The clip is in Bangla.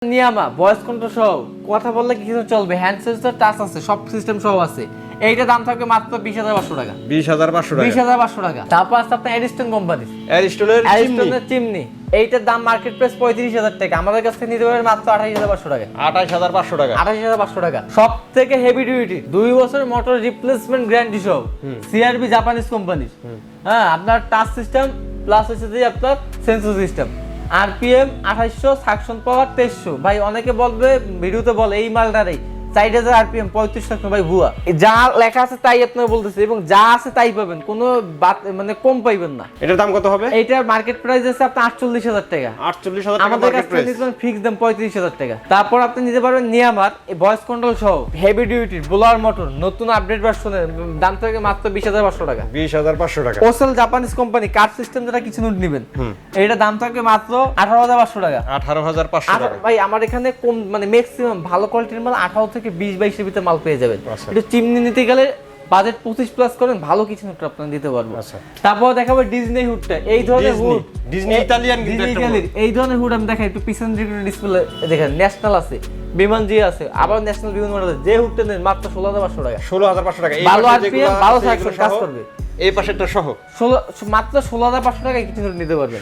নিয়ামা ভয়েস কন্ট্রোল সহ কথা বললে কিছু চলবে, হ্যান্ড সেন্সর টাচ আছে, সব সিস্টেম সহ আছে। এইটা দাম থাকবে মাত্র 20,500 টাকা। 20,500 টাকা। 20,500 টাকা। তারপর আছে আপনার এরিস্টন কোম্পানি, অ্যারিস্টনের চিমনি। এইটার দাম মার্কেট প্রাইস 35,000 টাকা, আমাদের কাছ থেকে নিতে পারবেন মাত্র 28,500 টাকা। 28,500 টাকা। 28,500 টাকা। সব থেকে হেভি ডিউটি 2 বছর মোটর রিপ্লেসমেন্ট গ্যারান্টি সহ, সিআরবি জাপানিজ কোম্পানি। হ্যাঁ, আপনার টাচ সিস্টেম প্লাস হচ্ছে যে আপনার সেন্সর সিস্টেম। আরপিএম 2800, সাকশন পাওয়ার 2300। ভাই অনেকে বলবে, ভিডিওতে বলে এই মালটারই 4000 আরপিএম 3500 ভাই ভুয়া। যা লেখা আছে তাই আপনারা বলতেছে, এবং যা আছে তাই পাবেন, কোনো মানে কম পাইবেন না। এটার দাম কত হবে? এইটার মার্কেট প্রাইস আছে আপনার 48,000 টাকা। 48,000 টাকা আমাদের কাছ মার্কেট থেকে প্রাইস। নিতে পারেন ফিক্স দাম 35,000 টাকা। তারপর আপনি নিতে পারবেন নিয়ামার ভয়েস কন্ট্রোল সহ হেভি ডিউটি ব্লোয়ার মোটর, নতুন আপডেট ভার্সনের, দাম থেকে মাত্র 20,500 টাকা। 20,500 টাকা। ওসেল জাপানিজ কোম্পানি কার্ড সিস্টেম যেটা কিছু নোট নেবেন, এটা দাম থাকবে মাত্র 18,500 টাকা। 18,500 টাকা। ভাই আমার এখানে কম মানে ম্যাক্সিমাম ভালো কোয়ালিটির মাল 18 থেকে 20-22 এর ভিতরে মাল পেয়ে যাবেন। এটা চিমনি নিতে গেলে বাজেট 25 প্লাস করেন, ভালো কিছু নোট আপনারা দিতে পারবো। তারপর দেখাবো ডিজনি হুডটা। এই ধরনের হুড, ডিজনি ইতালিয়ান কিন্তু একটা হুড। এই ধরনের হুড আমি দেখাই একটু পিছন দিকে ডিসপ্লে দেখেন। ন্যাশনাল আছে, বিমান জি আছে, আবার ন্যাশনাল বিমান মডেল আছে। যে হুডটা নেন মাত্র 16,500 টাকা। 16,500 টাকা। এই ভালো পাশে আরপিএম, যেগুলো ভালো আছে সাকশন এগুলো কাজ সহ, করবে। এই পাশেরটা সহ মাত্র 16,500 টাকায় কিছু নোট নিতে পারবেন।